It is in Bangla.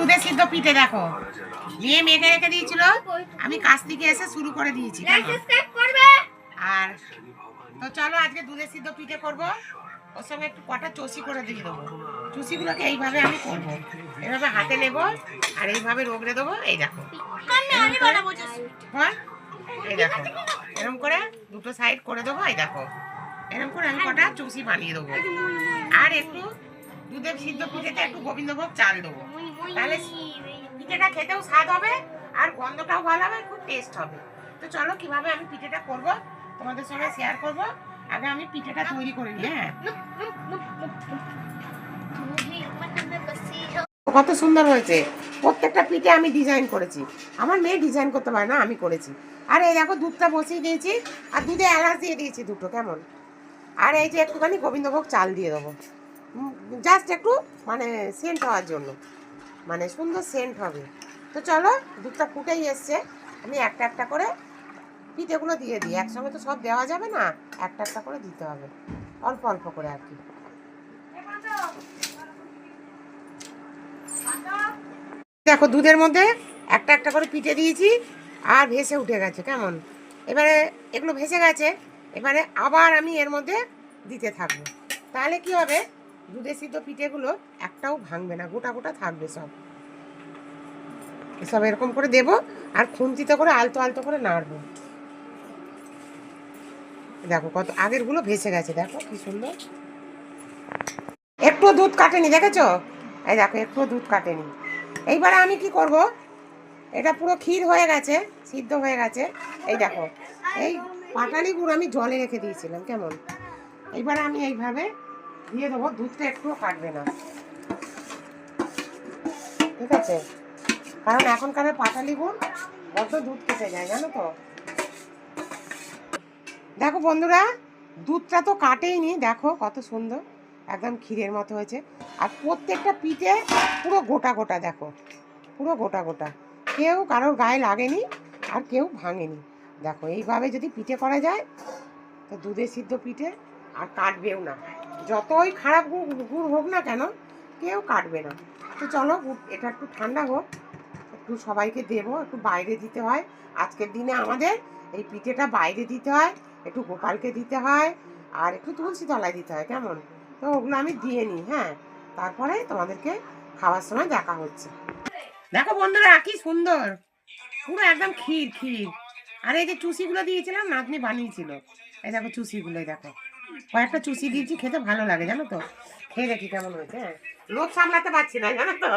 দুধের সিদ্ধ পিঠে দেখো মেয়ে মেখে রেখে দিয়েছিল, আমি কাজ থেকে এসে শুরু করে দিয়েছি। আর তো চলো আজকে দুধের সিদ্ধ পিঠে করবো, ওর সঙ্গে একটু কটা চষি করে দিয়ে দেবো। চষিগুলোকে এইভাবে আমি করবো, এইভাবে হাতে নেব আর এইভাবে রগড়ে দেবো। এই দেখো হ্যাঁ, এই দেখো এরকম করে দুটো সাইড করে দেবো। এই দেখো এরকম করে আমি কটা চষি বানিয়ে দেবো। আর একটু দুধের সিদ্ধ পিঠেতে একটু গোবিন্দভোগ চাল দেবো, তাহলে পিঠেটা খেতেও স্বাদ হবে আর গন্ধটাও ভালো হবে, খুব টেস্ট হবে। তো চলো কিভাবে আমি পিঠেটা করব তোমাদের সঙ্গে শেয়ার করব। আগে আমি পিঠেটা তৈরি করে নিই। হ্যাঁ, কত সুন্দর হয়েছে, প্রত্যেকটা পিঠে আমি ডিজাইন করেছি। আমার মেয়ে ডিজাইন করতে পারে না, আমি করেছি। আর এই দেখো দুধটা বসিয়ে দিয়েছি আর দুধে এলাচ দিয়ে দিয়েছি দুটো, কেমন। আর এই যে একটুখানি গোবিন্দভোগ চাল দিয়ে দেবো, জাস্ট একটু মানে সেন্ট হওয়ার জন্য, মানে সুন্দর সেন্ট হবে। তো চলো দুধটা ফুটেই এসছে, আমি একটা একটা করে পিঠেগুলো দিয়ে দিই। একসঙ্গে তো সব দেওয়া যাবে না, একটা একটা করে দিতে হবে, অল্প অল্প করে আর কি। দেখো দুধের মধ্যে একটা একটা করে পিঠে দিয়েছি আর ভেসে উঠে গেছে, কেমন। এবারে এগুলো ভেসে গেছে, এবারে আবার আমি এর মধ্যে দিতে থাকবো, তাহলে কি হবে দুধের সিদ্ধ পিঠেগুলো একটাও ভাঙবে না, গোটা গোটা থাকবে সব। সব এরকম করে দেবো আর খুন্তিতে করে আলতো আলতো করে নাড়বো। দেখো কত আগেরগুলো ভেসে গেছে, দেখো কি সুন্দর। একটু দুধ কাটেনি, দেখেছো? এই দেখো একটু দুধ কাটেনি। এইবারে আমি কি করব, এটা পুরো ক্ষীর হয়ে গেছে, সিদ্ধ হয়ে গেছে। এই দেখো এই পাটালি গুড় আমি জলে রেখে দিয়েছিলাম, কেমন। এইবারে আমি এইভাবে দিয়ে দেবো, দুধটা একটুও কাটবে না, ঠিক আছে, কারণ এখনকার পাটালি গুড় বড্ড দুধ কেটে যায়, জানো তো। দেখো বন্ধুরা দুধটা তো কাটেইনি, দেখো কত সুন্দর একদম ক্ষীরের মতো হয়েছে। আর প্রত্যেকটা পিঠে পুরো গোটা গোটা, দেখো পুরো গোটা গোটা, কেউ কারোর গায়ে লাগেনি আর কেউ ভাঙেনি। দেখো এইভাবে যদি পিঠে করা যায় তো দুধের সিদ্ধ পিঠে আর কাটবেও না, যতই খারাপ গুড় হোক না কেন কেউ কাটবে না। তো চলো এটা একটু ঠান্ডা হোক, একটু সবাইকে দেবো, একটু বাইরে দিতে হয় আজকের দিনে, আমাদের এই পিঠেটা বাইরে দিতে হয়, একটু গোপালকে দিতে হয় আর একটু তুলসী তলায় দিতে হয়, কেমন। তো ওগুলো আমি দিয়ে নিই, হ্যাঁ, তারপরে তোমাদেরকে খাওয়ার সময় দেখা হচ্ছে। দেখো বন্ধুরা কি সুন্দর, পুরো একদম ক্ষীর ক্ষীর। আর এই যে চুষিগুলো দিয়েছিলাম নাতনি বানিয়েছিল, এই দেখো চুষিগুলো, দেখো কয়েকটা চুষি দিয়েছি, খেতে ভালো লাগে জানো তো। খেয়ে দেখি কেমন হয়েছে। হ্যাঁ, লোভ সামলাতে পারছি না জানো তো।